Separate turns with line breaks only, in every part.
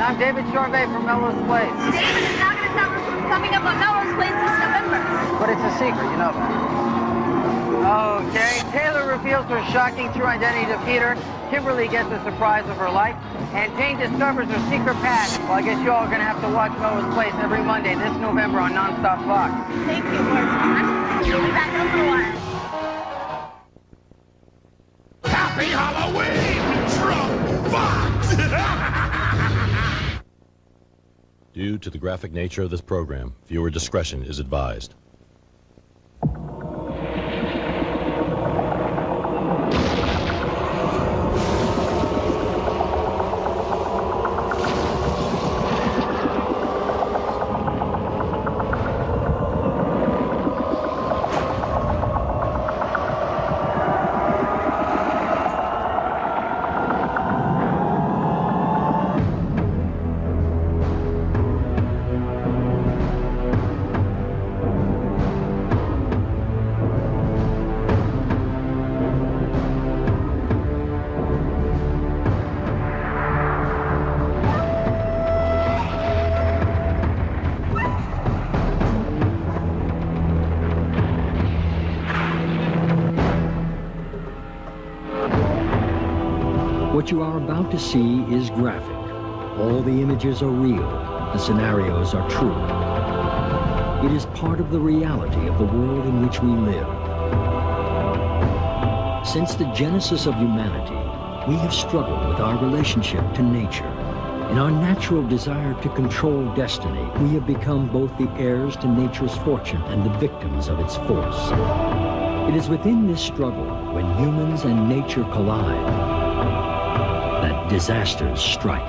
I'm David Charvet from Melrose Place.
David is now going to tell us what's coming up on Melrose Place this November.
But it's a secret, you know that. Okay, Taylor reveals her shocking true identity to Peter. Kimberly gets the surprise of her life. And Jane discovers her secret past. Well, I guess you all are going to have to watch Melrose Place every Monday this November on Nonstop Fox.
Thank you, Horseman. We'll be back in a little while.
Happy Halloween from Fox!
Due to the graphic nature of this program, viewer discretion is advised.
What you are about to see is graphic. All the images are real. The scenarios are true. It is part of the reality of the world in which we live. Since the genesis of humanity, we have struggled with our relationship to nature. In our natural desire to control destiny, we have become both the heirs to nature's fortune and the victims of its force. It is within this struggle, when humans and nature collide, that disasters strike.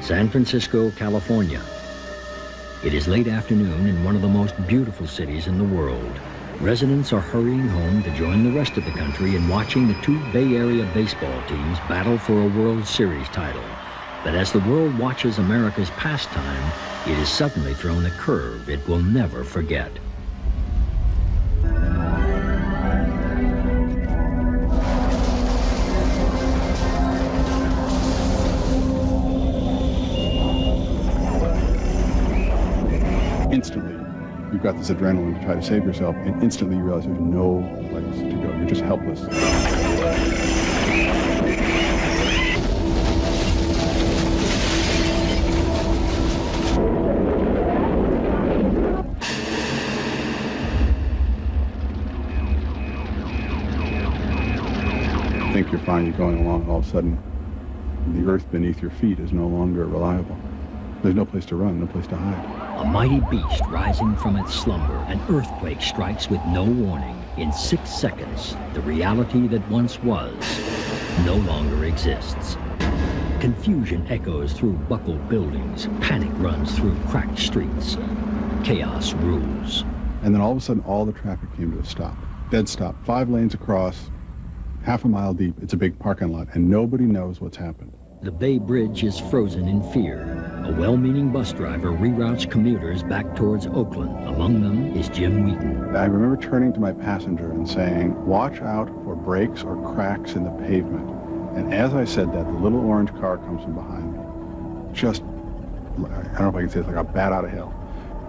San Francisco, California. It is late afternoon in one of the most beautiful cities in the world. Residents are hurrying home to join the rest of the country in watching the two Bay Area baseball teams battle for a World Series title. But as the world watches America's pastime, it is suddenly thrown a curve it will never forget.
Instantly, you've got this adrenaline to try to save yourself, and instantly you realize there's no place to go. You're just helpless. You think you're fine, you're going along, all of a sudden, the earth beneath your feet is no longer reliable. There's no place to run, no place to hide.
A mighty beast rising from its slumber, an earthquake strikes with no warning. In 6 seconds, the reality that once was no longer exists. Confusion echoes through buckled buildings. Panic runs through cracked streets. Chaos rules.
And then all of a sudden, all the traffic came to a stop. Dead stop. 5 lanes across, half a mile deep. It's a big parking lot, and nobody knows what's happened.
The Bay Bridge is frozen in fear. A well-meaning bus driver reroutes commuters back towards Oakland. Among them is Jim Wheaton.
I remember turning to my passenger and saying, "Watch out for breaks or cracks in the pavement." And as I said that, the little orange car comes from behind me. Just, I don't know if I can say it's like a bat out of hell.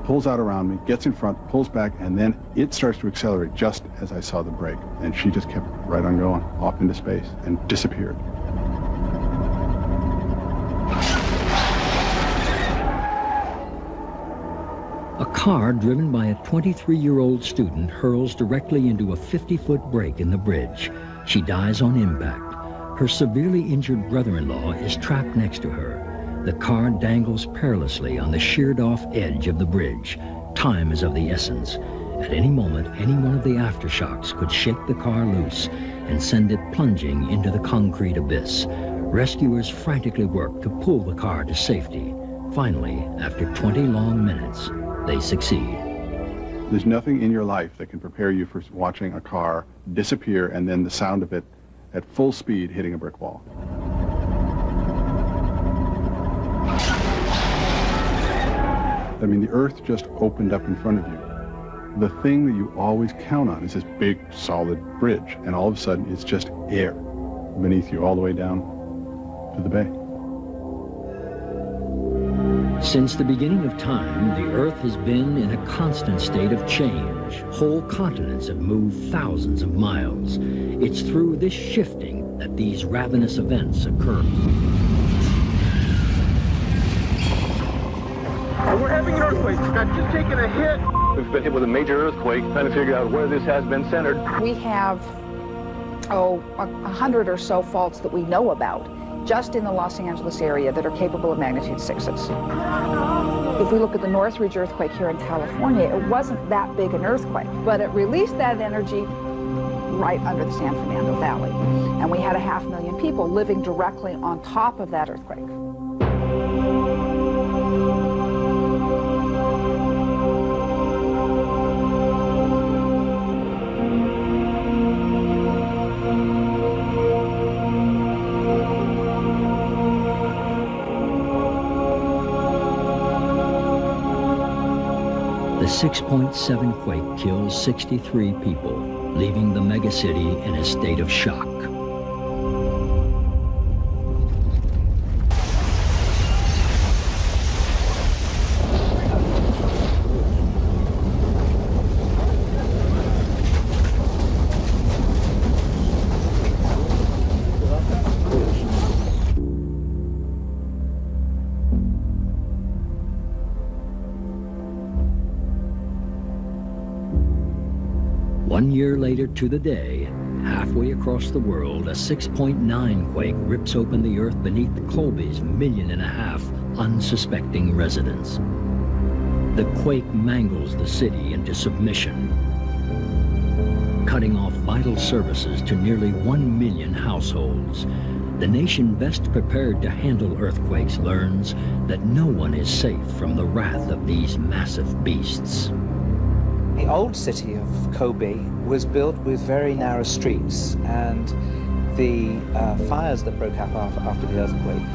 Pulls out around me, gets in front, pulls back, and then it starts to accelerate just as I saw the brake. And she just kept right on going, off into space, and disappeared.
A car driven by a 23-year-old student hurls directly into a 50-foot break in the bridge. She dies on impact. Her severely injured brother-in-law is trapped next to her. The car dangles perilously on the sheared-off edge of the bridge. Time is of the essence. At any moment, any one of the aftershocks could shake the car loose and send it plunging into the concrete abyss. Rescuers frantically work to pull the car to safety. Finally, after 20 long minutes, they succeed.
There's nothing in your life that can prepare you for watching a car disappear and then the sound of it at full speed hitting a brick wall. I mean, the earth just opened up in front of you. The thing that you always count on is this big, solid bridge, and all of a sudden it's just air beneath you all the way down to the bay.
Since the beginning of time, the Earth has been in a constant state of change. Whole continents have moved thousands of miles. It's through this shifting that these ravenous events occur.
We're having an earthquake. I've just taken a hit.
We've been hit with a major earthquake, trying to figure out where this has been centered.
We have, 100 or so faults that we know about just in the Los Angeles area that are capable of magnitude 6s. If we look at the Northridge earthquake here in California, it wasn't that big an earthquake, but it released that energy right under the San Fernando Valley. And we had 500,000 people living directly on top of that earthquake.
The 6.7 quake kills 63 people, leaving the megacity in a state of shock. One year later to the day, halfway across the world, a 6.9 quake rips open the earth beneath Colby's 1.5 million unsuspecting residents. The quake mangles the city into submission, cutting off vital services to nearly 1 million households. The nation best prepared to handle earthquakes learns that no one is safe from the wrath of these massive beasts.
The old city of Kobe was built with very narrow streets, and the fires that broke out after the earthquake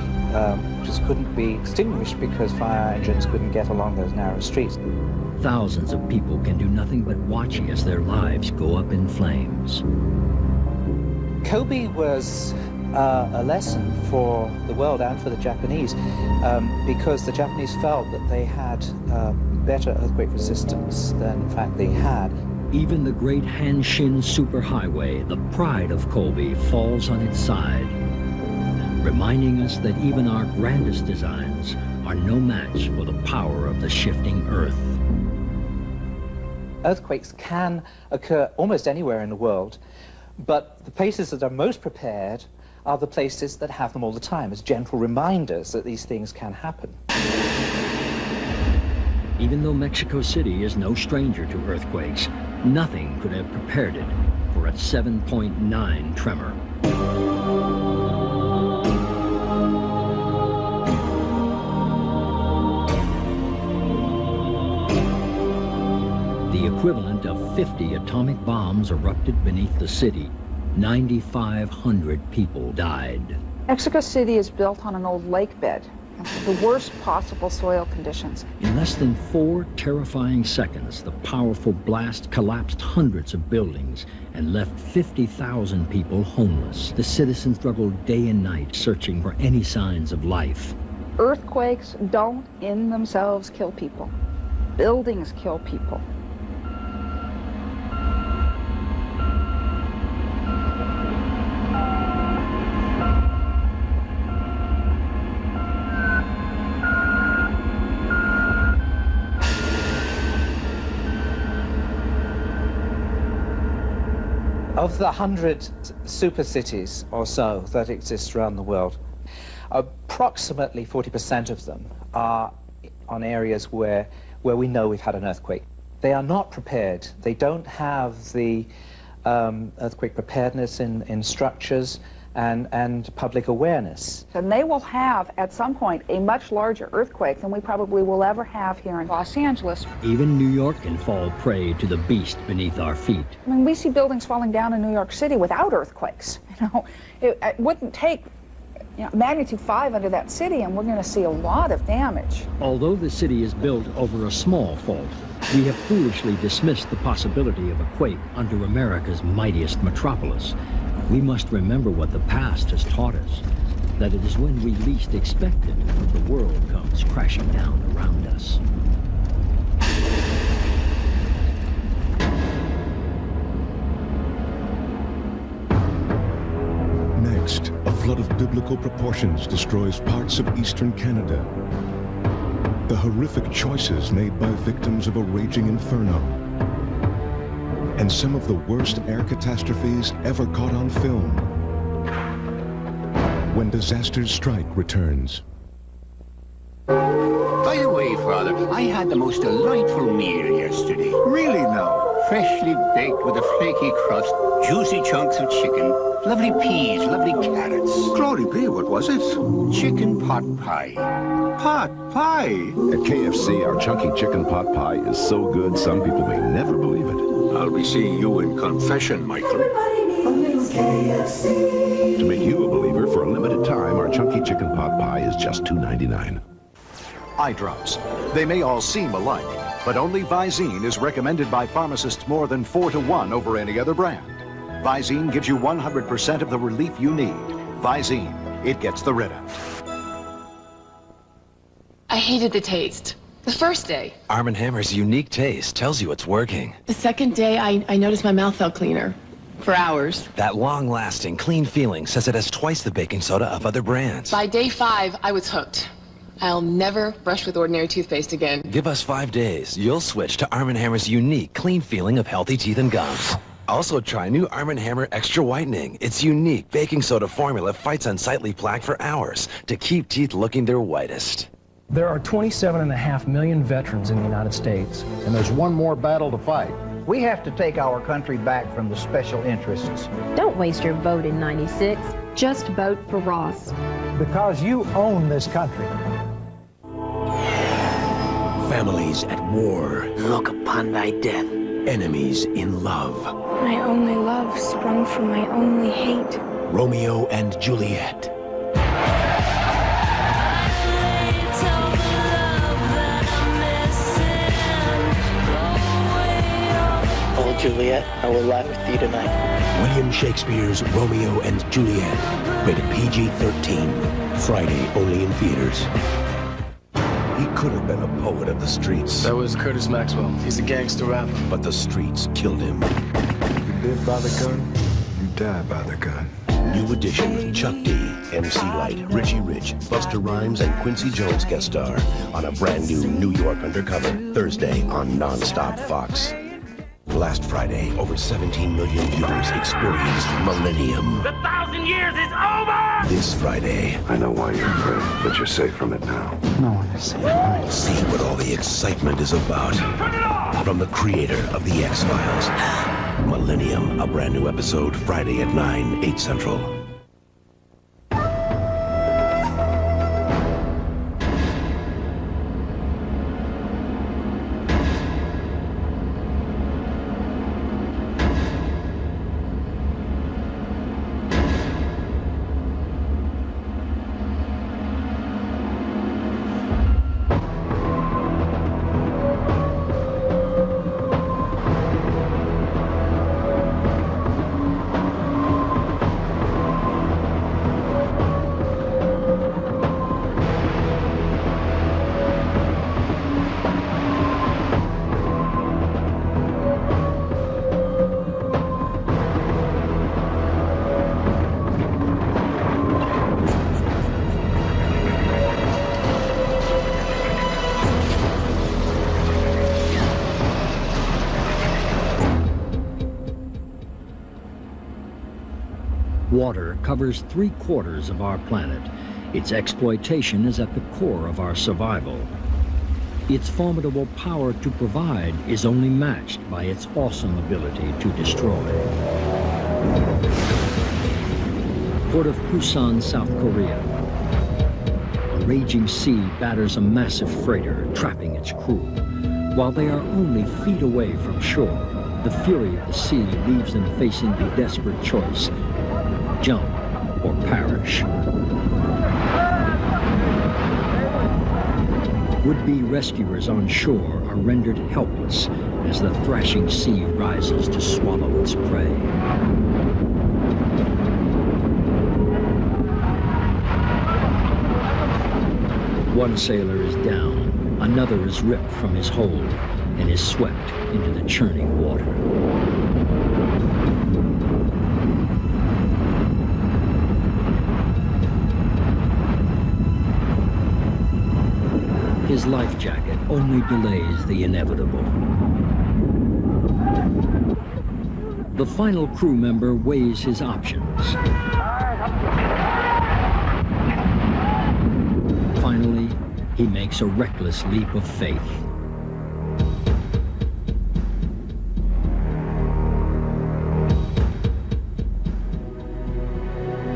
just couldn't be extinguished because fire engines couldn't get along those narrow streets.
Thousands of people can do nothing but watch as their lives go up in flames.
Kobe was a lesson for the world and for the Japanese because the Japanese felt that they had better earthquake resistance than in fact they had.
Even the great Hanshin superhighway, the pride of Kobe, falls on its side, reminding us that even our grandest designs are no match for the power of the shifting earth.
Earthquakes can occur almost anywhere in the world, but the places that are most prepared are the places that have them all the time, as gentle reminders that these things can happen.
Even though Mexico City is no stranger to earthquakes, nothing could have prepared it for a 7.9 tremor. The equivalent of 50 atomic bombs erupted beneath the city. 9,500 people died.
Mexico City is built on an old lake bed, the worst possible soil conditions.
In less than 4 terrifying seconds, the powerful blast collapsed hundreds of buildings and left 50,000 people homeless. The citizens struggled day and night searching for any signs of life.
Earthquakes don't in themselves kill people. Buildings kill people.
Of the 100 super cities or so that exist around the world, approximately 40% of them are on areas where we know we've had an earthquake. They are not prepared. They don't have the earthquake preparedness in structures and public awareness.
And they will have, at some point, a much larger earthquake than we probably will ever have here in Los Angeles.
Even New York can fall prey to the beast beneath our feet.
I mean, we see buildings falling down in New York City without earthquakes. You know, it wouldn't take magnitude 5 under that city, and we're going to see a lot of damage.
Although the city is built over a small fault, we have foolishly dismissed the possibility of a quake under America's mightiest metropolis. We must remember what the past has taught us, that it is when we least expect it that the world comes crashing down around us.
Next, a flood of biblical proportions destroys parts of eastern Canada. The horrific choices made by victims of a raging inferno. And some of the worst air catastrophes ever caught on film. When Disasters Strike returns.
By the way, Father, I had the most delightful meal yesterday.
Really now?
Freshly baked with a flaky crust, juicy chunks of chicken, lovely peas, lovely carrots.
Glory be, what was it?
Chicken pot pie.
Pot pie?
At KFC, our chunky chicken pot pie is so good, some people may never believe it.
I'll be seeing you in confession, Michael.
To make you a believer, for a limited time, our chunky chicken pot pie is just $2.99.
Eye drops. They may all seem alike, but only Visine is recommended by pharmacists more than 4 to 1 over any other brand. Visine gives you 100% of the relief you need. Visine, it gets the red out.
I hated the taste. The first day.
Arm & Hammer's unique taste tells you it's working.
The second day, I noticed my mouth felt cleaner. For hours.
That long-lasting, clean feeling says it has twice the baking soda of other brands.
By day 5, I was hooked. I'll never brush with ordinary toothpaste again.
Give us 5 days. You'll switch to Arm & Hammer's unique, clean feeling of healthy teeth and gums. Also try new Arm & Hammer Extra Whitening. Its unique baking soda formula fights unsightly plaque for hours to keep teeth looking their whitest.
There are 27.5 million veterans in the United States,
and there's one more battle to fight.
We have to take our country back from the special interests.
Don't waste your vote in '96. Just vote for Ross.
Because you own this country.
Families at war.
Look upon thy death.
Enemies in love.
My only love sprung from my only hate.
Romeo and Juliet.
Oh, Juliet, I will lie with thee tonight.
William Shakespeare's Romeo and Juliet. Rated PG-13. Friday only in theaters. He could have been a poet of the streets.
That was Curtis Maxwell. He's a gangster rapper.
But the streets killed him.
You live by the gun, you die by the gun.
New edition with Chuck D, MC Light, Richie Rich, Buster Rhymes, and Quincy Jones guest star on a brand new New York Undercover, Thursday on Nonstop Fox. Last Friday, over 17 million viewers experienced Millennium.
The 1,000 years is over!
This Friday...
I know why you're afraid, but you're safe from it now.
No one is safe from it.
See what all the excitement is about. From the creator of The X-Files. Millennium, a brand new episode, Friday at 9, 8 Central.
Water covers 3/4 of our planet. Its exploitation is at the core of our survival. Its formidable power to provide is only matched by its awesome ability to destroy. Port of Busan, South Korea. A raging sea batters a massive freighter, trapping its crew. While they are only feet away from shore, the fury of the sea leaves them facing the desperate choice: jump or perish. Would-be rescuers on shore are rendered helpless as the thrashing sea rises to swallow its prey. One sailor is down, another is ripped from his hold and is swept into the churning water. His life jacket only delays the inevitable. The final crew member weighs his options. Finally, he makes a reckless leap of faith.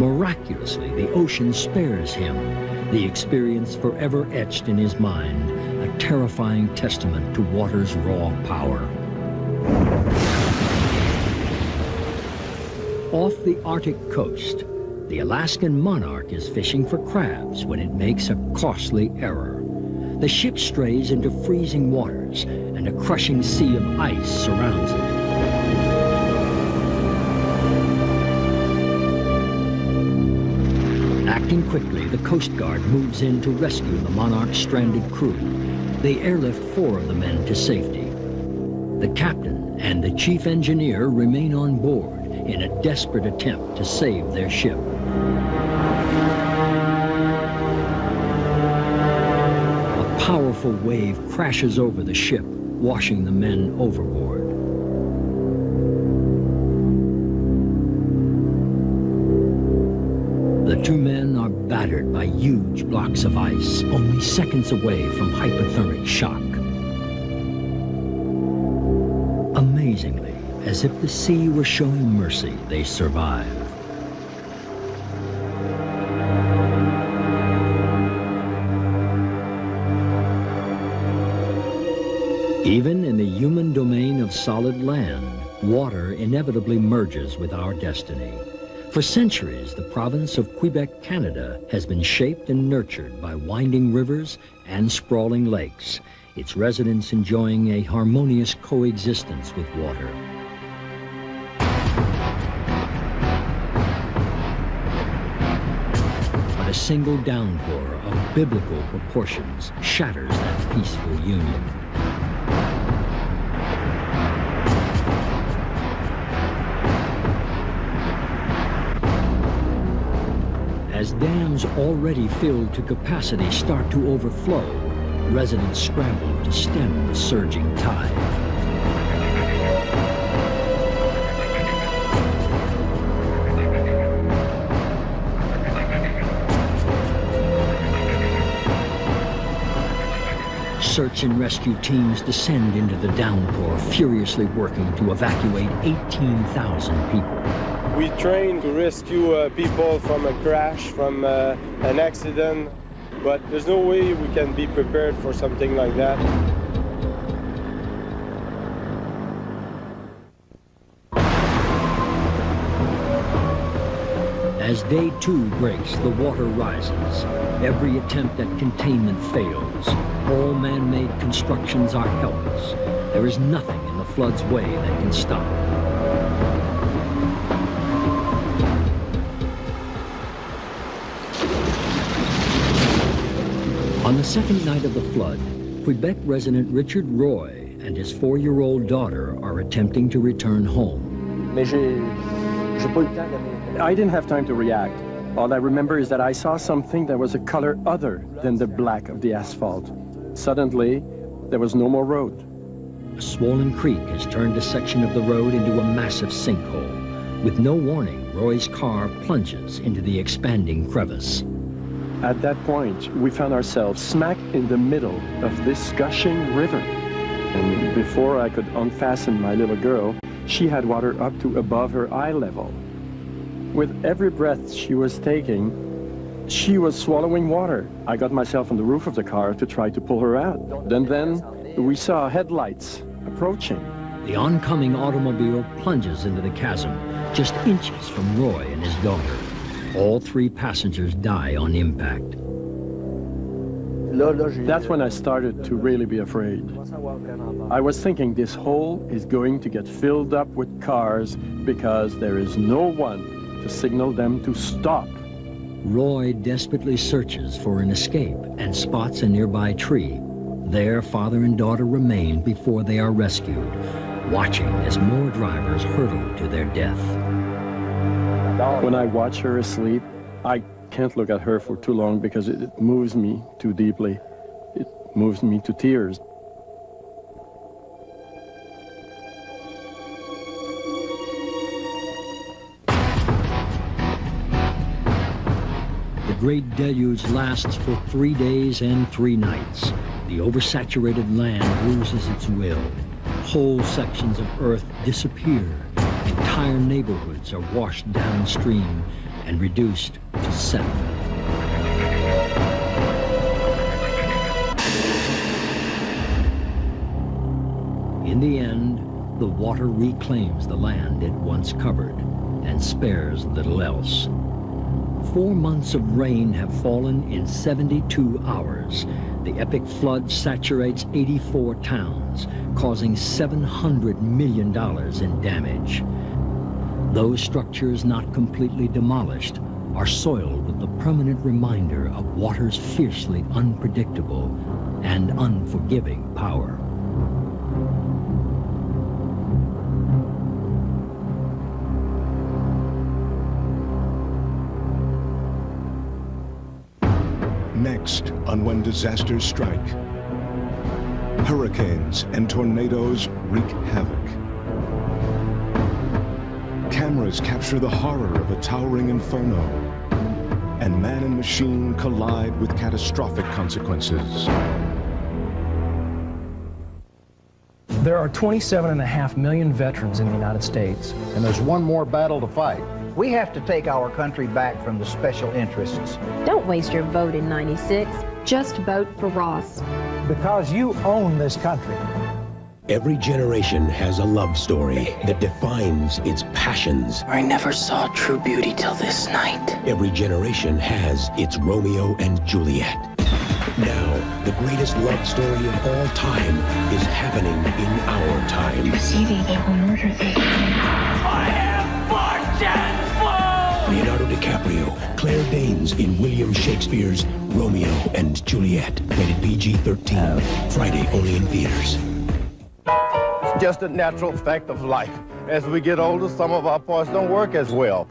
Miraculously, the ocean spares him, the experience forever etched in his mind, a terrifying testament to water's raw power. Off the Arctic coast, the Alaskan Monarch is fishing for crabs when it makes a costly error. The ship strays into freezing waters, and a crushing sea of ice surrounds it. Acting quickly, the Coast Guard moves in to rescue the Monarch's stranded crew. They airlift 4 of the men to safety. The captain and the chief engineer remain on board in a desperate attempt to save their ship. A powerful wave crashes over the ship, washing the men overboard. The 2 men are battered by huge blocks of ice, only seconds away from hypothermic shock. Amazingly, as if the sea were showing mercy, they survive. Even in the human domain of solid land, water inevitably merges with our destiny. For centuries, the province of Quebec, Canada, has been shaped and nurtured by winding rivers and sprawling lakes, its residents enjoying a harmonious coexistence with water. But a single downpour of biblical proportions shatters that peaceful union. As dams already filled to capacity start to overflow, residents scramble to stem the surging tide. Search and rescue teams descend into the downpour, furiously working to evacuate 18,000 people.
We train to rescue people from a crash, from an accident, but there's no way we can be prepared for something like that.
As day 2 breaks, the water rises. Every attempt at containment fails. All man-made constructions are helpless. There is nothing in the flood's way that can stop it. On the second night of the flood, Quebec resident Richard Roy and his 4-year-old daughter are attempting to return home.
I didn't have time to react. All I remember is that I saw something that was a color other than the black of the asphalt. Suddenly, there was no more road.
A swollen creek has turned a section of the road into a massive sinkhole. With no warning, Roy's car plunges into the expanding crevice.
At that point, we found ourselves smack in the middle of this gushing river. And before I could unfasten my little girl, she had water up to above her eye level. With every breath she was taking, she was swallowing water. I got myself on the roof of the car to try to pull her out. Then we saw headlights approaching.
The oncoming automobile plunges into the chasm, just inches from Roy and his daughter. All 3 passengers die on impact.
That's when I started to really be afraid. I was thinking this hole is going to get filled up with cars because there is no one to signal them to stop.
Roy desperately searches for an escape and spots a nearby tree. There, father and daughter remain before they are rescued, watching as more drivers hurtle to their death.
When I watch her asleep, I can't look at her for too long because it moves me too deeply. It moves me to tears.
The great deluge lasts for 3 days and 3 nights. The oversaturated land loses its will. Whole sections of earth disappear. Entire neighborhoods are washed downstream and reduced to sediment. In the end, the water reclaims the land it once covered and spares little else. 4 months of rain have fallen in 72 hours. The epic flood saturates 84 towns, causing $700 million in damage. Those structures not completely demolished are soiled with the permanent reminder of water's fiercely unpredictable and unforgiving power.
Next on When Disasters Strike, hurricanes and tornadoes wreak havoc. Cameras capture the horror of a towering inferno, and man and machine collide with catastrophic consequences.
There are 27.5 million veterans in the United States.
And there's one more battle to fight.
We have to take our country back from the special interests.
Don't waste your vote in '96. Just vote for Ross.
Because you own this country.
Every generation has a love story that defines its passions.
I never saw true beauty till this night.
Every generation has its Romeo and Juliet. Now, the greatest love story of all time is happening in our time.
You see thee, they will murder thee.
I am fortune!
Leonardo DiCaprio, Claire Danes in William Shakespeare's Romeo and Juliet. Rated PG-13. Friday only in theaters.
It's just a natural fact of life. As we get older, some of our parts don't work as well.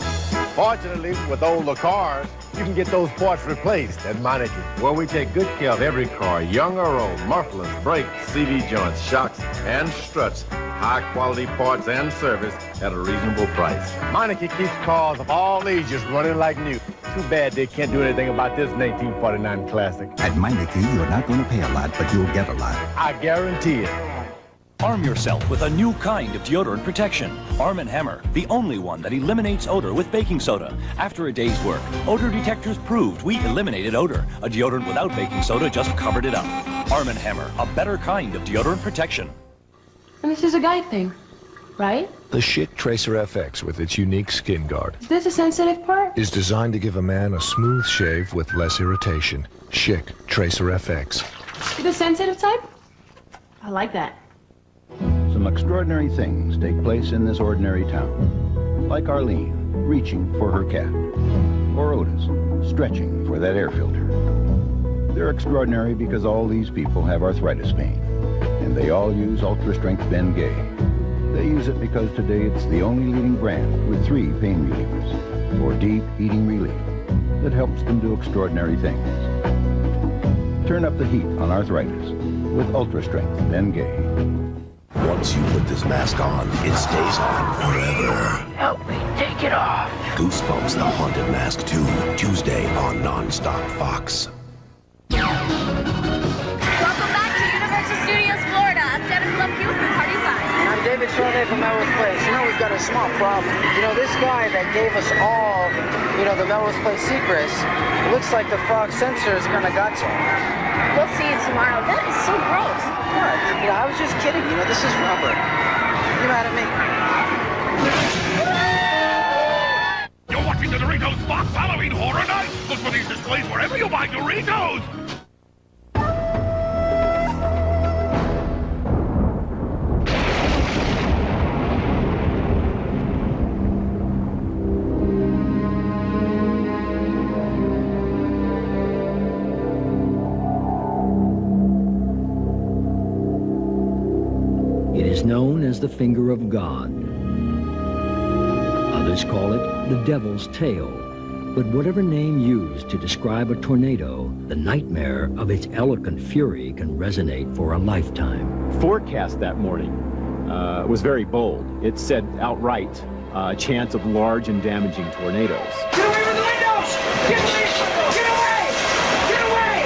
Fortunately, with older cars, you can get those parts replaced at Meineke, where we take good care of every car, young or old. Mufflers, brakes, CV joints, shocks, and struts. High-quality parts and service at a reasonable price. Meineke keeps cars of all ages running like new. Too bad they can't do anything about this 1949 classic.
At Meineke, you're not going to pay a lot, but you'll get a lot.
I guarantee it.
Arm yourself with a new kind of deodorant protection. Arm & Hammer, the only one that eliminates odor with baking soda. After a day's work, odor detectors proved we eliminated odor. A deodorant without baking soda just covered it up. Arm & Hammer, a better kind of deodorant protection.
And this is a guy thing, right?
The Schick Tracer FX with its unique skin guard
Is this a sensitive part?
is designed to give a man a smooth shave with less irritation. Schick Tracer FX.
The sensitive type? I like that.
Some extraordinary things take place in this ordinary town. Like Arlene, reaching for her cat. Or Otis, stretching for that air filter. They're extraordinary because all these people have arthritis pain. And they all use Ultra Strength Bengay. They use it because today it's the only leading brand with 3 pain relievers for deep heating relief that helps them do extraordinary things. Turn up the heat on arthritis with Ultra Strength Bengay.
Once you put this mask on, it stays on forever.
Help me take it off.
Goosebumps The Haunted Mask 2, Tuesday on Non-Stop Fox.
Welcome back to Universal Studios Florida. I'm Jennifer Love Hewitt from Party Side.
I'm David Charnay from Melrose Place. You know, we've got a small problem. You know, this guy that gave us all, you know, the Melrose Place secrets, it looks like the Fox sensors kind of got to him.
We'll see you tomorrow. That is so gross.
What? You know, I was just kidding. You know, this is rubber. You mad at me?
You're watching the Doritos Fox Halloween Horror Night. Look for these displays wherever you buy Doritos.
It is known as the finger of God. Others call it the devil's tail. But whatever name used to describe a tornado, the nightmare of its eloquent fury can resonate for a lifetime.
Forecast that morning was very bold. It said outright a chance of large and damaging tornadoes.
Get away from the windows! Get away! Get away! Get away!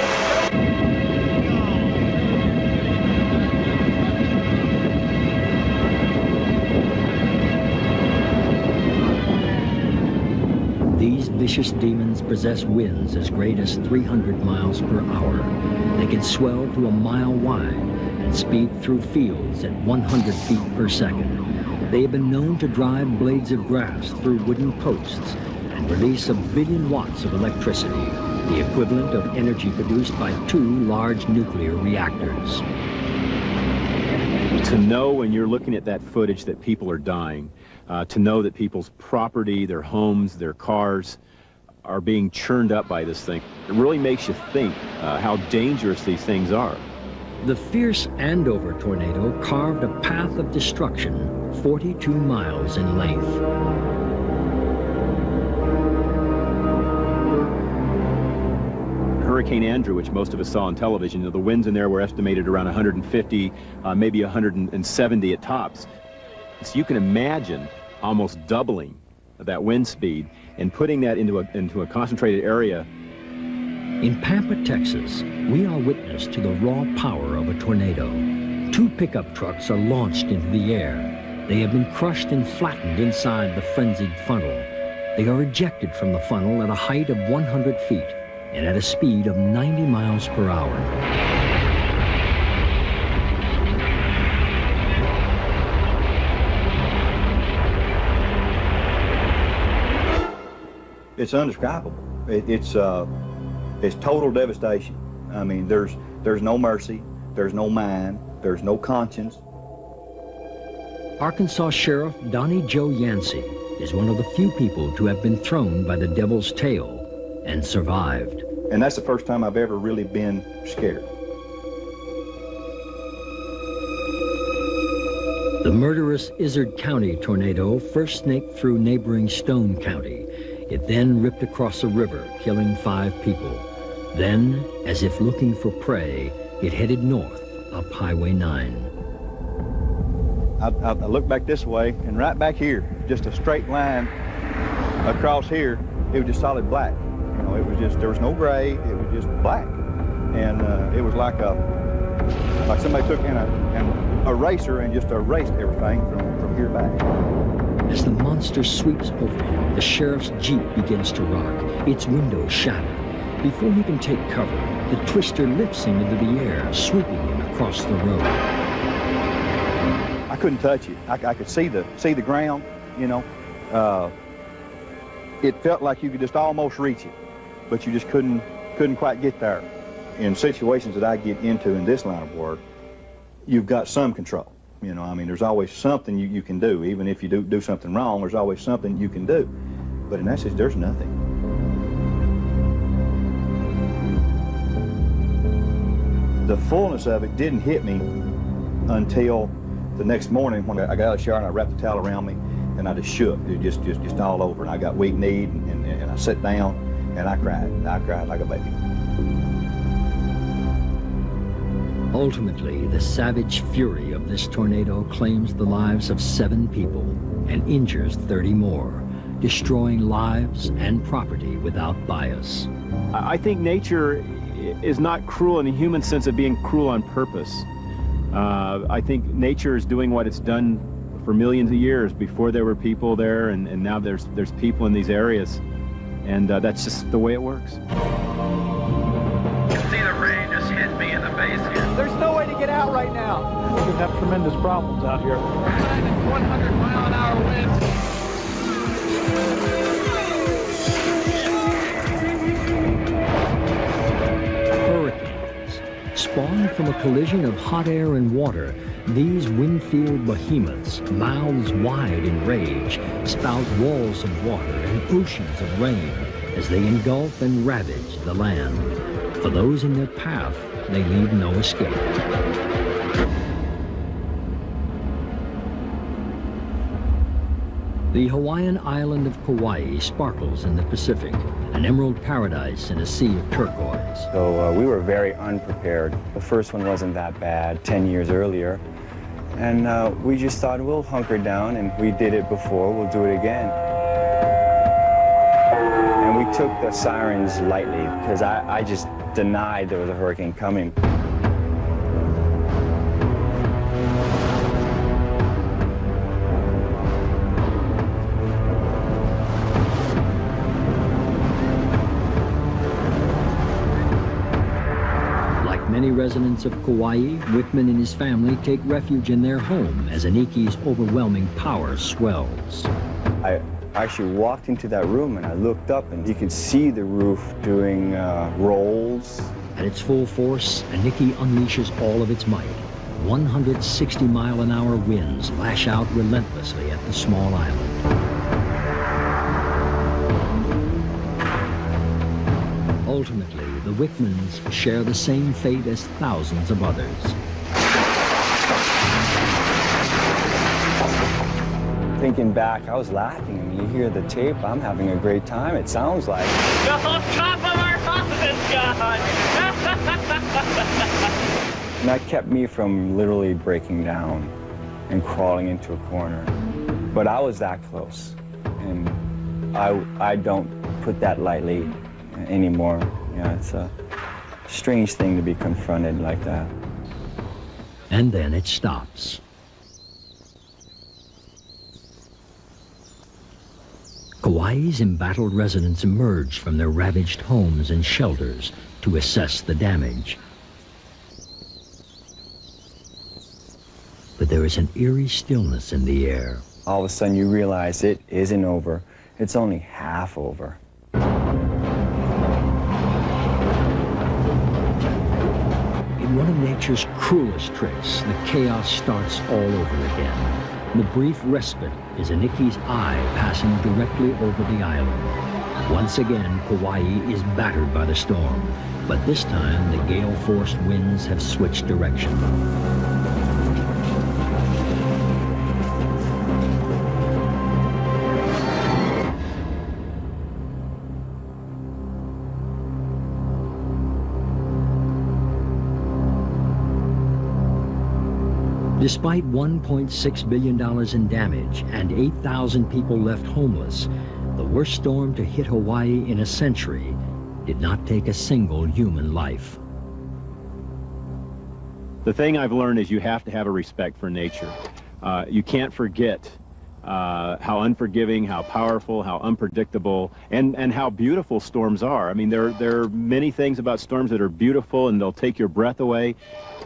These vicious demons possess winds as great as 300 miles per hour. They can swell to a mile wide and speed through fields at 100 feet per second. They have been known to drive blades of grass through wooden posts and release 1 billion watts of electricity, the equivalent of energy produced by 2 large nuclear reactors.
To know when you're looking at that footage that people are dying, to know that people's property, their homes, their cars are being churned up by this thing, it really makes you think how dangerous these things are.
The fierce Andover tornado carved a path of destruction 42 miles in length.
Hurricane Andrew, which most of us saw on television, the winds in there were estimated around 150, maybe 170 at tops. So you can imagine almost doubling that wind speed and putting that into a concentrated area.
In Pampa, Texas, we are witness to the raw power of a tornado. 2 pickup trucks are launched into the air. They have been crushed and flattened inside the frenzied funnel. They are ejected from the funnel at a height of 100 feet and at a speed of 90 miles per hour.
It's indescribable. It's total devastation. I mean, there's no mercy, there's no mind, there's no conscience.
Arkansas Sheriff Donnie Joe Yancey is one of the few people to have been thrown by the devil's tail and survived.
And that's the first time I've ever really been scared.
The murderous Izard County tornado first snaked through neighboring Stone County. It then ripped across a river, killing 5 people. Then, as if looking for prey, it headed north up Highway 9.
I looked back this way, and right back here, just a straight line across here, it was just solid black. You know, it was just, there was no gray, it was just black. And it was like somebody took in an eraser and just erased everything from here back.
As the monster sweeps over him, the sheriff's Jeep begins to rock, its windows shatter. Before he can take cover, the twister lifts him into the air, sweeping him across the road.
I couldn't touch it. I could see the ground, you know. It felt like you could just almost reach it, but you just couldn't quite get there. In situations that I get into in this line of work, you've got some control. You know, I mean, there's always something you can do. Even if you do something wrong, there's always something you can do. But in essence, there's nothing. The fullness of it didn't hit me until the next morning when I got out of the shower and I wrapped the towel around me and I just shook. It was just all over. And I got weak-kneed and I sat down and I cried. I cried like a baby.
Ultimately, the savage fury of this tornado claims the lives of 7 people and injures 30 more, destroying lives and property without bias.
I think nature is not cruel in the human sense of being cruel on purpose. I think nature is doing what it's done for millions of years. Before there were people there, and now there's people in these areas, and that's just the way it works.
See, the rain just hit me in the face here.
There's no way to get out right now. We have tremendous problems out here.
100-mile-an-hour winds.
Hurricanes. Spawned from a collision of hot air and water, these wind-filled behemoths, mouths wide in rage, spout walls of water and oceans of rain as they engulf and ravage the land. For those in their path, they leave no escape. The Hawaiian island of Kauai sparkles in the Pacific, an emerald paradise in a sea of turquoise.
So we were very unprepared. The first one wasn't that bad 10 years earlier. And we just thought, we'll hunker down, and we did it before, we'll do it again. And we took the sirens lightly, because I just denied there was a hurricane coming.
Many residents of Kauai, Whitman and his family take refuge in their home as Iniki's overwhelming power swells.
I actually walked into that room and I looked up and you could see the roof doing rolls.
At its full force, Iniki unleashes all of its might. 160-mile-an-hour winds lash out relentlessly at the small island. Ultimately, the Whitmans share the same fate as thousands of others.
Thinking back, I was laughing. I mean, you hear the tape, I'm having a great time, it sounds like.
The whole top of our house is gone!
And that kept me from literally breaking down and crawling into a corner. But I was that close. And I don't put that lightly anymore. You know, it's a strange thing to be confronted like that.
And then it stops. Kauai's embattled residents emerge from their ravaged homes and shelters to assess the damage. But there is an eerie stillness in the air.
All of a sudden you realize it isn't over. It's only half over.
In one of nature's cruelest tricks, the chaos starts all over again. The brief respite is Iniki's eye passing directly over the island. Once again, Kauai is battered by the storm, but this time the gale-forced winds have switched direction. Despite $1.6 billion in damage and 8,000 people left homeless, the worst storm to hit Hawaii in a century did not take a single human life.
The thing I've learned is you have to have a respect for nature. You can't forget how unforgiving, how powerful, how unpredictable, and how beautiful storms are. I mean, there are many things about storms that are beautiful and they'll take your breath away.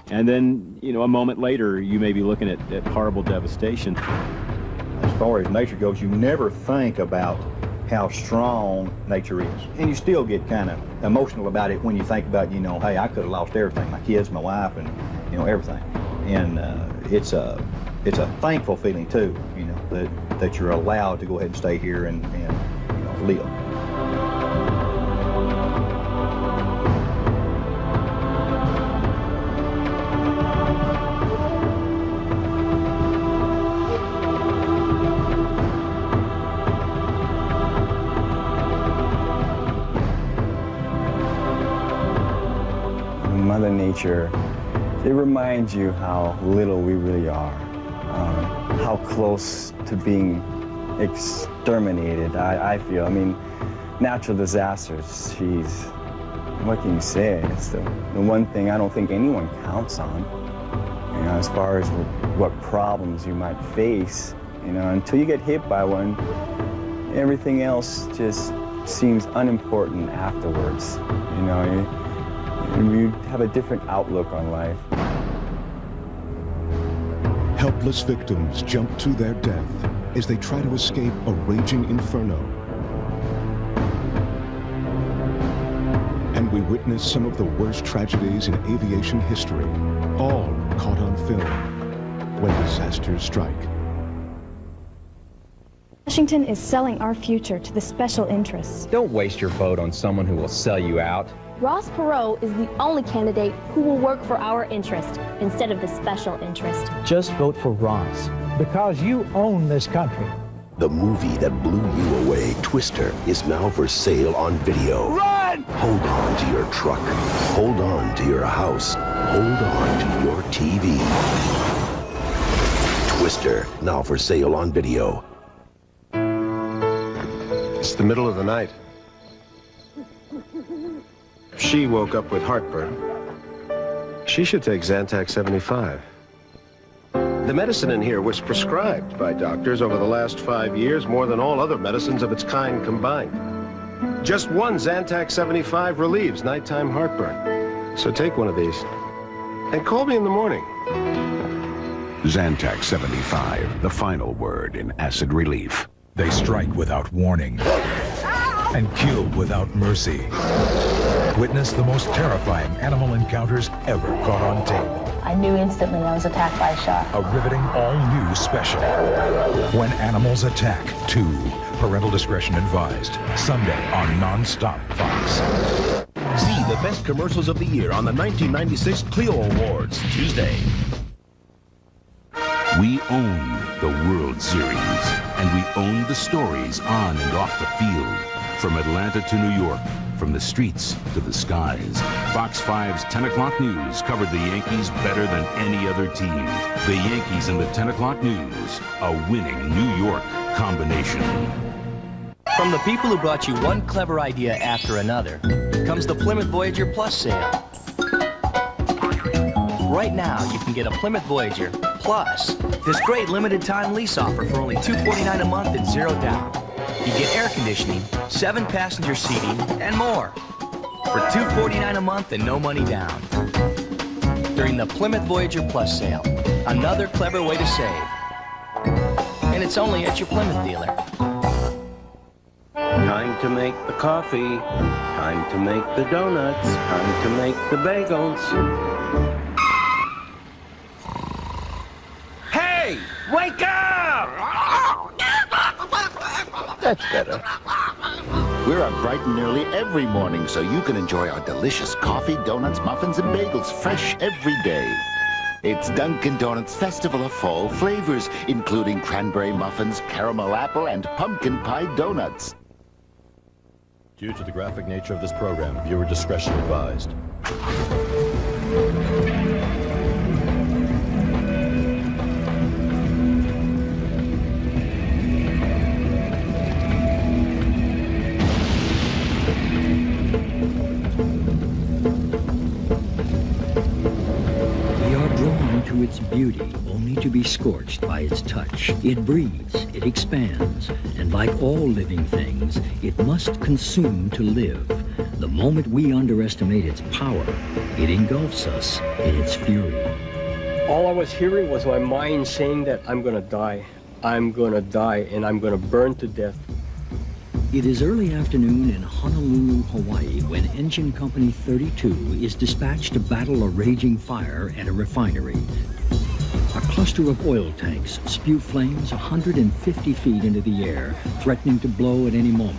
And then, you know, a moment later, you may be looking at horrible devastation.
As far as nature goes, you never think about how strong nature is. And you still get kind of emotional about it when you think about, you know, hey, I could have lost everything, my kids, my wife, and, you know, everything. And it's a thankful feeling, too, you know, that you're allowed to go ahead and stay here and you know, live.
Mother Nature It reminds you how little we really are, how close to being exterminated I feel. I mean, natural disasters, geez, what can you say? It's the one thing I don't think anyone counts on, you know, as far as what problems you might face, you know, until you get hit by one, everything else just seems unimportant afterwards, you know. You have a different outlook on life.
Helpless victims jump to their death as they try to escape a raging inferno. And we witness some of the worst tragedies in aviation history, all caught on film when disasters strike.
Washington is selling our future to the special interests.
Don't waste your vote on someone who will sell you out.
Ross Perot is the only candidate who will work for our interest instead of the special interest.
Just vote for Ross. Because you own this country.
The movie that blew you away, Twister, is now for sale on video.
Run!
Hold on to your truck. Hold on to your house. Hold on to your TV. Twister, now for sale on video.
It's the middle of the night. She woke up with heartburn. She should take Zantac 75. The medicine in here was prescribed by doctors over the last 5 years, more than all other medicines of its kind combined. Just one Zantac 75 relieves nighttime heartburn. So take one of these and call me in the morning.
Zantac 75, the final word in acid relief.
They strike without warning and kill without mercy. Witness the most terrifying animal encounters ever caught on tape.
I knew instantly I was attacked by a shark.
A riveting all-new special. When Animals Attack 2. Parental discretion advised. Sunday on Non-Stop Fox.
See the best commercials of the year on the 1996 Clio Awards, Tuesday.
We own the World Series, and we own the stories on and off the field. From Atlanta to New York, from the streets to the skies, Fox 5's 10 o'clock news covered the Yankees better than any other team. The Yankees in the 10 o'clock news, a winning New York combination.
From the people who brought you one clever idea after another, comes the Plymouth Voyager Plus sale. Right now, you can get a Plymouth Voyager Plus, this great limited time lease offer for only $249 a month and 0 down. You get air conditioning, 7 passenger seating, and more for $249 a month and no money down. During the Plymouth Voyager Plus sale, another clever way to save. And it's only at your Plymouth dealer.
Time to make the coffee, time to make the donuts, time to make the bagels.
Hey, wake up!
That's better. We're up bright and early every morning so you can enjoy our delicious coffee, donuts, muffins, and bagels fresh every day. It's Dunkin' Donuts' Festival of Fall flavors, including cranberry muffins, caramel apple, and pumpkin pie donuts.
Due to the graphic nature of this program, viewer discretion advised.
To its beauty, only to be scorched by its touch. It breathes, it expands, and like all living things, it must consume to live. The moment we underestimate its power, it engulfs us in its fury.
All I was hearing was my mind saying that I'm gonna die, and I'm gonna burn to death.
It is early afternoon in Honolulu, Hawaii, when Engine Company 32 is dispatched to battle a raging fire at a refinery. A cluster of oil tanks spew flames 150 feet into the air, threatening to blow at any moment.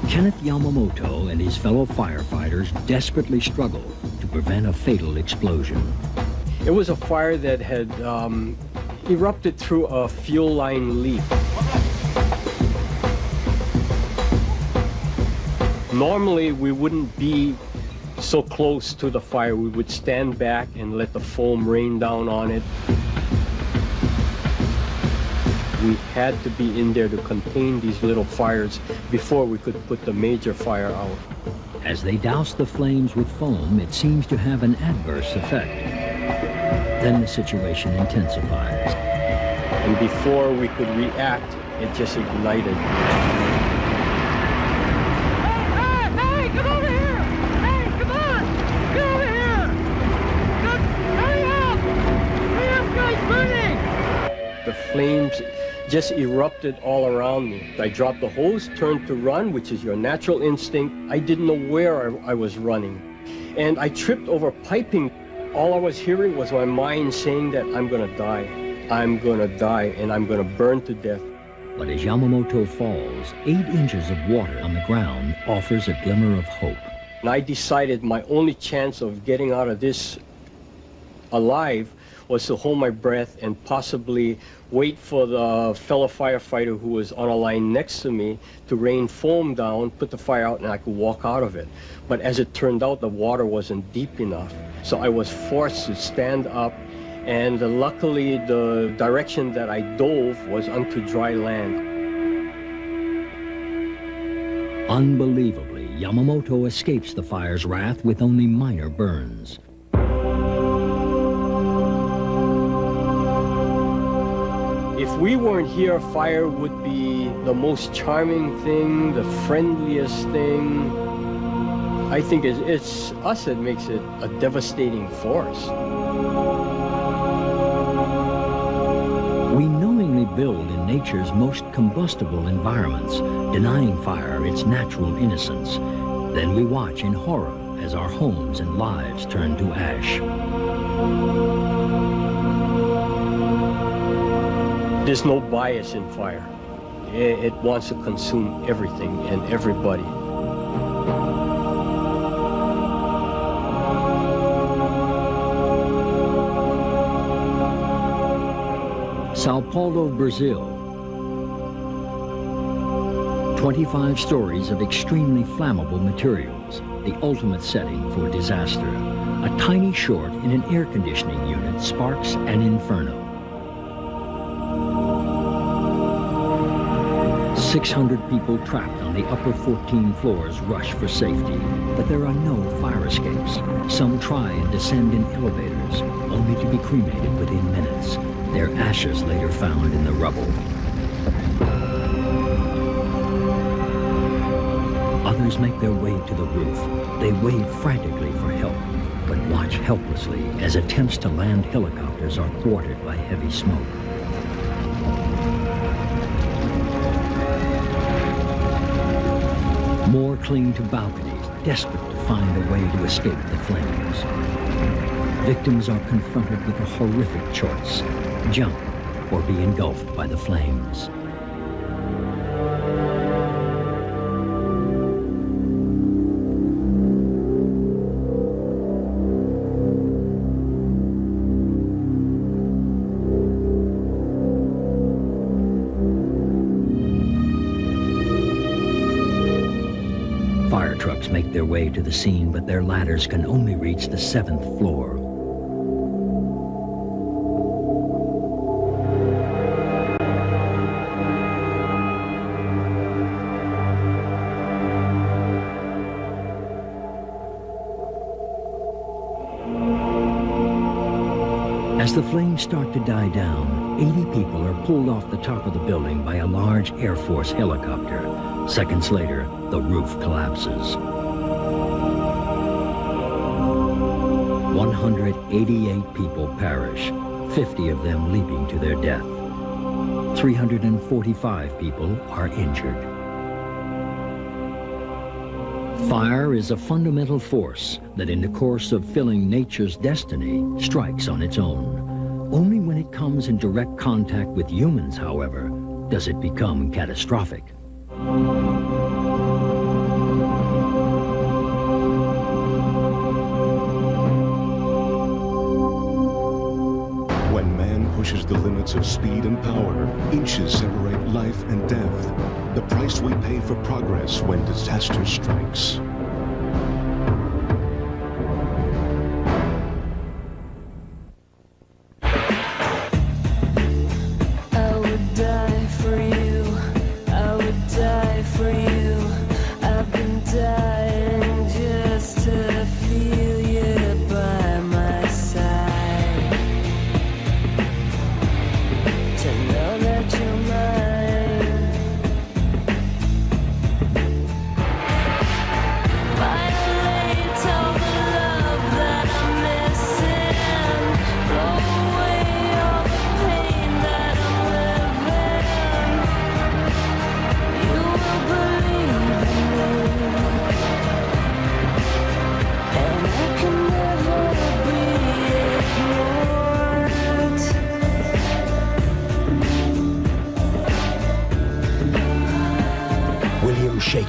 Kenneth Yamamoto and his fellow firefighters desperately struggle to prevent a fatal explosion.
It was a fire that had erupted through a fuel line leak. Normally, we wouldn't be so close to the fire, we would stand back and let the foam rain down on it. We had to be in there to contain these little fires before we could put the major fire out.
As they douse the flames with foam, it seems to have an adverse effect. Then the situation intensifies.
And before we could react, it just ignited.
Hey, come over here! Hey, come on! Get over here! Hurry up! Hurry up, guys, burning!
The flames just erupted all around me. I dropped the hose, turned to run, which is your natural instinct. I didn't know where I was running. And I tripped over piping. All I was hearing was my mind saying that I'm gonna die. I'm gonna die, and I'm gonna burn to death.
But as Yamamoto falls, 8 inches of water on the ground offers a glimmer of hope.
And I decided my only chance of getting out of this alive was to hold my breath and possibly wait for the fellow firefighter who was on a line next to me to rain foam down, put the fire out, and I could walk out of it. But as it turned out, the water wasn't deep enough. So I was forced to stand up, and luckily the direction that I dove was onto dry land.
Unbelievably, Yamamoto escapes the fire's wrath with only minor burns.
If we weren't here, fire would be the most charming thing, the friendliest thing. I think it's us that makes it a devastating force.
We knowingly build in nature's most combustible environments, denying fire its natural innocence. Then we watch in horror as our homes and lives turn to ash.
There's no bias in fire. It wants to consume everything and everybody.
Sao Paulo, Brazil. 25 stories of extremely flammable materials, the ultimate setting for disaster. A tiny short in an air conditioning unit sparks an inferno. 600 people trapped on the upper 14 floors rush for safety, but there are no fire escapes. Some try and descend in elevators, only to be cremated within minutes, their ashes later found in the rubble. Others make their way to the roof. They wave frantically for help, but watch helplessly as attempts to land helicopters are thwarted by heavy smoke. More cling to balconies, desperate to find a way to escape the flames. Victims are confronted with a horrific choice: jump or be engulfed by the flames. Fire trucks make their way to the scene, but their ladders can only reach the 7th floor. As the flames start to die down, 80 people are pulled off the top of the building by a large Air Force helicopter. Seconds later, the roof collapses. 188 people perish, 50 of them leaping to their death. 345 people are injured. Fire is a fundamental force that in the course of filling nature's destiny strikes on its own. Only when it comes in direct contact with humans, however, does it become catastrophic.
When man pushes the limits of speed and power, inches separate life and death. The price we pay for progress when disaster strikes.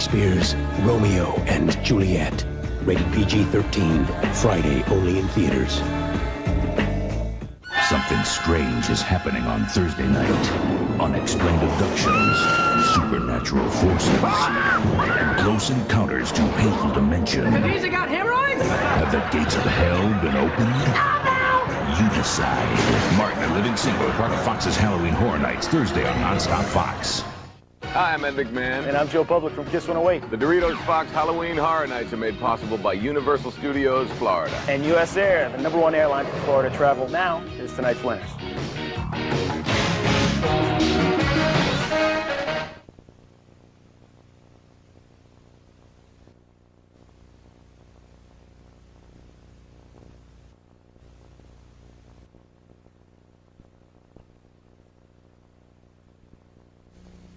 Shakespeare's Romeo and Juliet. Rated PG-13. Friday only in theaters.
Something strange is happening on Thursday night. Unexplained abductions, supernatural forces, and close encounters to painful dimension.
These got hemorrhoids?
Have the gates of hell been opened? You decide. Martin and Living Single, part of Fox's Halloween Horror Nights, Thursday on Nonstop Fox.
Hi, I'm Ed McMahon.
And I'm Joe Public from Kiss 108.
The Doritos Fox Halloween Horror Nights are made possible by Universal Studios, Florida.
And US Air, the #1 airline for Florida travel now, is tonight's winners.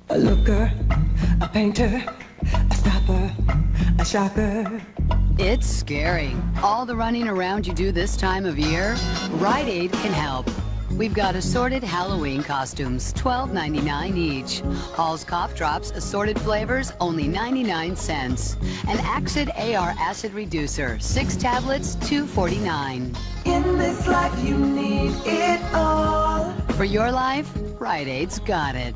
A looker, a painter, a stopper, a shocker.
It's scary. All the running around you do this time of year, Rite Aid can help. We've got assorted Halloween costumes, $12.99 each. Hall's Cough Drops, assorted flavors, only 99 cents. And Axid AR Acid Reducer, 6 tablets, $2.49.
In this life you need it all.
For your life, Rite Aid's got it.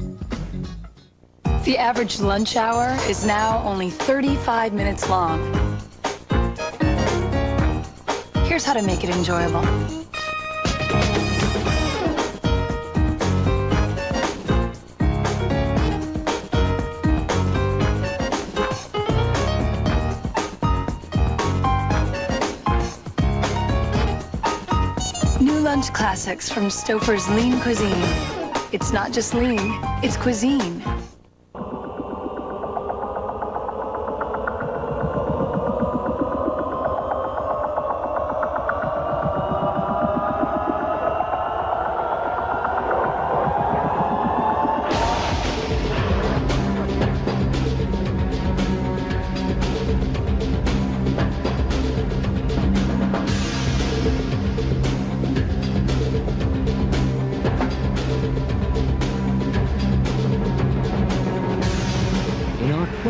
The average lunch hour is now only 35 minutes long. Here's how to make it enjoyable. New lunch classics from Stouffer's Lean Cuisine. It's not just lean, it's cuisine.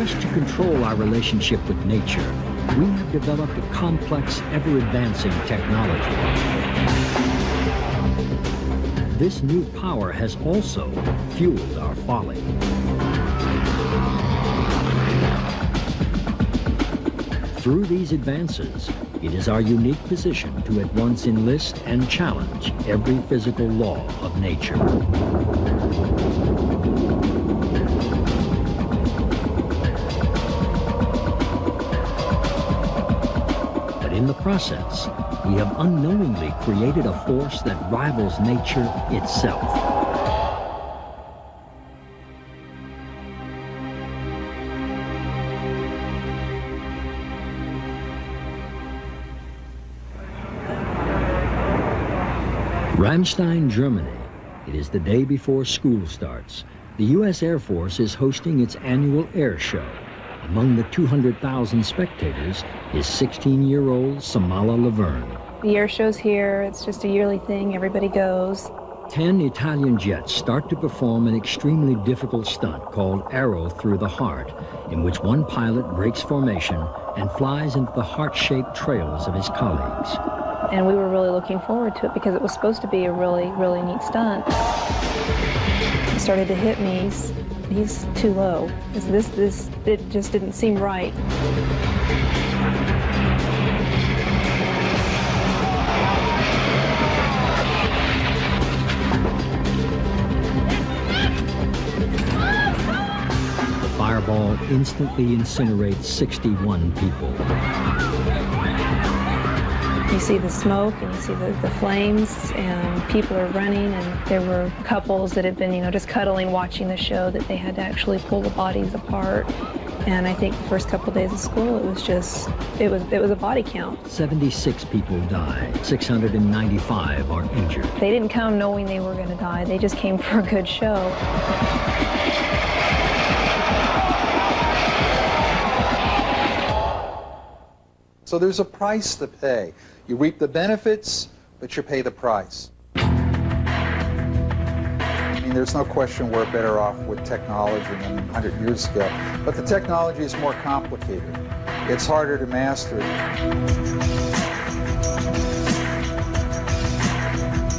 To control our relationship with nature, we have developed a complex, ever-advancing technology. This new power has also fueled our folly. Through these advances, it is our unique position to at once enlist and challenge every physical law of nature. In the process, we have unknowingly created a force that rivals nature itself. Ramstein, Germany. It is the day before school starts. The U.S. Air Force is hosting its annual air show. Among the 200,000 spectators is 16-year-old Samala Laverne.
The air show's here. It's just a yearly thing. Everybody goes.
10 Italian jets start to perform an extremely difficult stunt called Arrow Through the Heart, in which one pilot breaks formation and flies into the heart-shaped trails of his colleagues.
And we were really looking forward to it because it was supposed to be a really, really neat stunt. It started to hit me. He's too low. It just didn't seem right.
The fireball instantly incinerates 61 people.
You see the smoke and you see the flames, and people are running, and there were couples that had been, just cuddling, watching the show, that they had to actually pull the bodies apart. And I think the first couple of days of school, it was a body count.
76 people died. 695 are injured.
They didn't come knowing they were going to die. They just came for a good show.
So there's a price to pay. You reap the benefits, but you pay the price. I mean, there's no question we're better off with technology than 100 years ago. But the technology is more complicated. It's harder to master.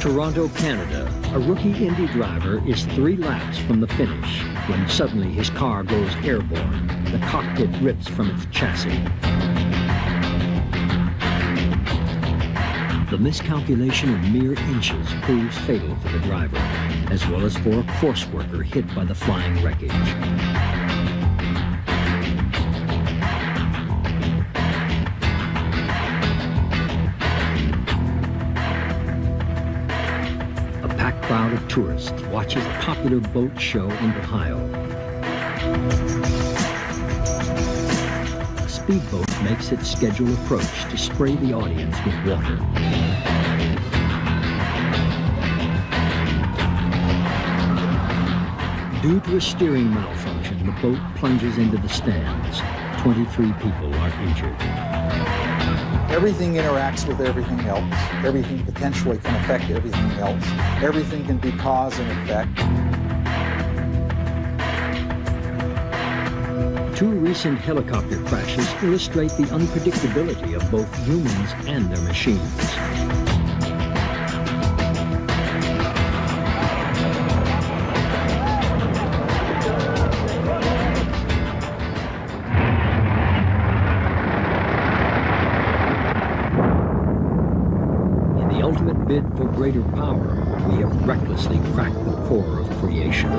Toronto, Canada. A rookie Indy driver is 3 laps from the finish when suddenly his car goes airborne. The cockpit rips from its chassis. The miscalculation of mere inches proves fatal for the driver, as well as for a course worker hit by the flying wreckage. A packed crowd of tourists watches a popular boat show in Ohio. A speedboat makes its scheduled approach to spray the audience with water. Due to a steering malfunction, the boat plunges into the stands. 23 people are injured.
Everything interacts with everything else. Everything potentially can affect everything else. Everything can be cause and effect.
2 recent helicopter crashes illustrate the unpredictability of both humans and their machines. In the ultimate bid for greater power, we have recklessly cracked the core of creation.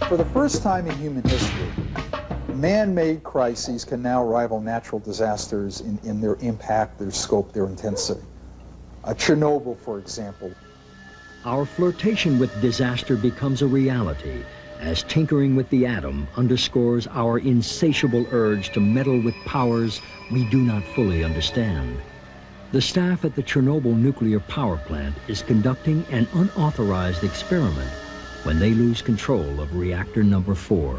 For the first time in human history, man-made crises can now rival natural disasters in their impact, their scope, their intensity. Chernobyl, for example.
Our flirtation with disaster becomes a reality as tinkering with the atom underscores our insatiable urge to meddle with powers we do not fully understand. The staff at the Chernobyl nuclear power plant is conducting an unauthorized experiment when they lose control of reactor number 4.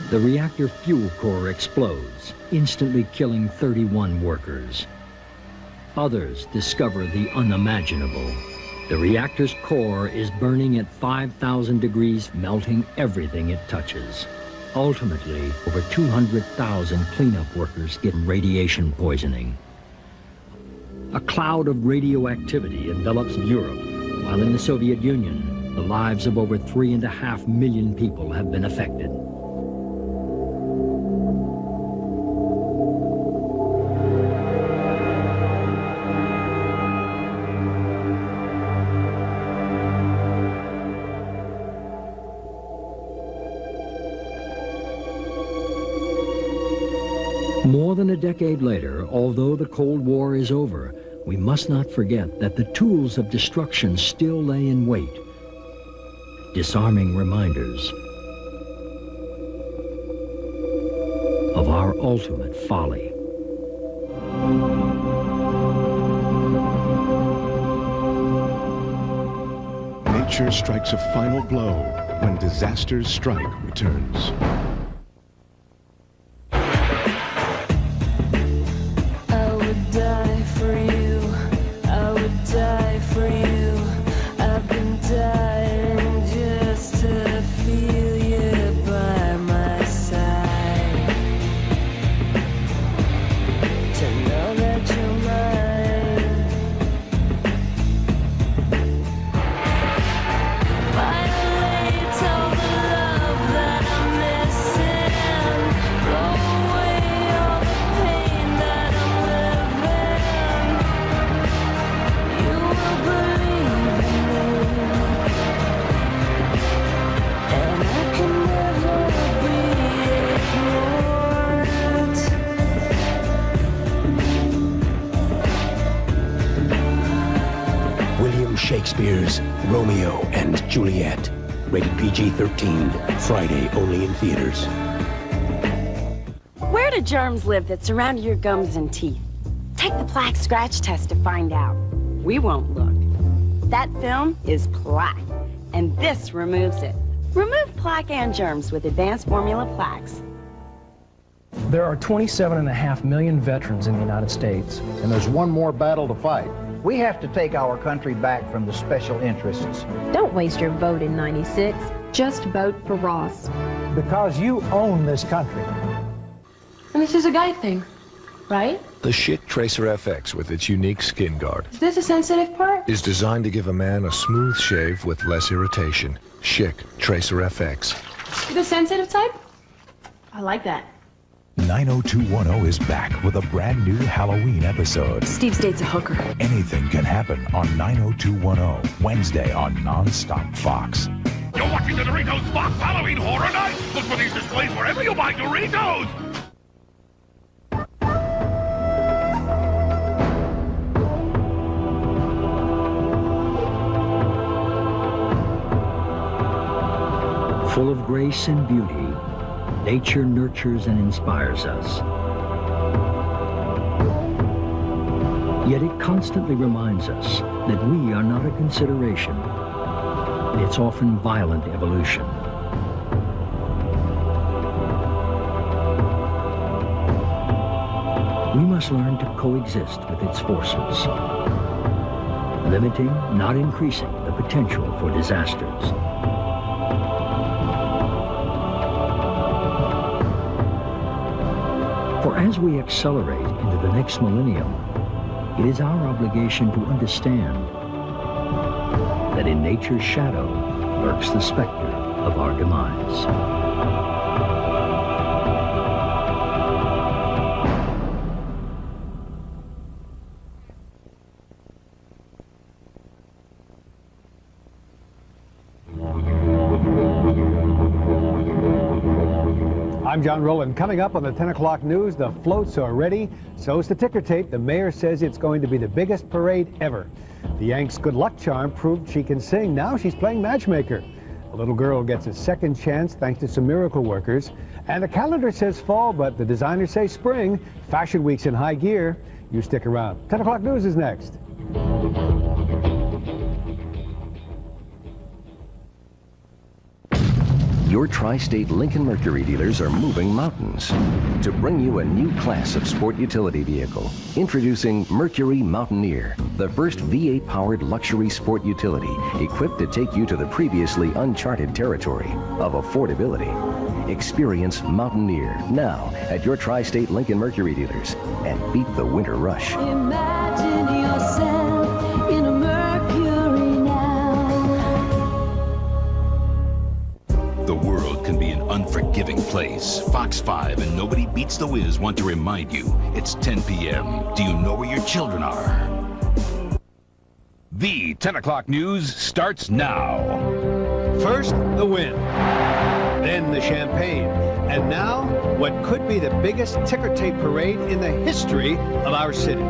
The reactor fuel core explodes, instantly killing 31 workers. Others discover the unimaginable. The reactor's core is burning at 5,000 degrees, melting everything it touches. Ultimately, over 200,000 cleanup workers get radiation poisoning. A cloud of radioactivity envelops Europe, while in the Soviet Union, the lives of over 3.5 million people have been affected. More than a decade later, although the Cold War is over, we must not forget that the tools of destruction still lay in wait. Disarming reminders of our ultimate folly.
Nature strikes a final blow when Disaster's Strike returns.
Shakespeare's Romeo and Juliet. Rated PG-13. Friday only in theaters.
Where did of germs live that surround your gums and teeth? Take the plaque scratch test to find out. We won't look. That film is plaque, and this removes it. Remove plaque and germs with advanced formula plaques.
There are 27.5 million veterans in the United States.
And there's one more battle to fight. We have to take our country back from the special interests.
Don't waste your vote in '96. Just vote for Ross.
Because you own this country.
And this is a guy thing, right?
The Schick Tracer FX with its unique skin guard
Is this a sensitive part?
is designed to give a man a smooth shave with less irritation. Schick Tracer FX.
The sensitive type? I like that.
90210 is back with a brand new Halloween episode.
Steve State's a hooker.
Anything can happen on 90210, Wednesday on Nonstop Fox.
You're watching the Doritos Fox Halloween Horror Night. Look for these displays wherever you buy Doritos.
Full of grace and beauty, nature nurtures and inspires us. Yet it constantly reminds us that we are not a consideration in its often violent evolution. We must learn to coexist with its forces, limiting, not increasing, the potential for disasters. For as we accelerate into the next millennium, it is our obligation to understand that in nature's shadow lurks the specter of our demise.
I'm John Rowland. Coming up on the 10 o'clock news, the floats are ready. So's the ticker tape. The mayor says it's going to be the biggest parade ever. The Yanks' good luck charm proved she can sing. Now she's playing matchmaker. A little girl gets a second chance thanks to some miracle workers. And the calendar says fall, but the designers say spring. Fashion Week's in high gear. You stick around. 10 o'clock news is next.
Your Tri-State Lincoln Mercury dealers are moving mountains to bring you a new class of sport utility vehicle. Introducing Mercury Mountaineer, the first V8-powered luxury sport utility equipped to take you to the previously uncharted territory of affordability. Experience Mountaineer now at your Tri-State Lincoln Mercury dealers and beat the winter rush.
Imagine yourself in a Mercury now.
The world can be an unforgiving place. Fox 5 and Nobody Beats the Wiz want to remind you it's 10 p.m. Do you know where your children are? The 10 o'clock news starts now.
First, the win. Then the champagne. And now, what could be the biggest ticker tape parade in the history of our city.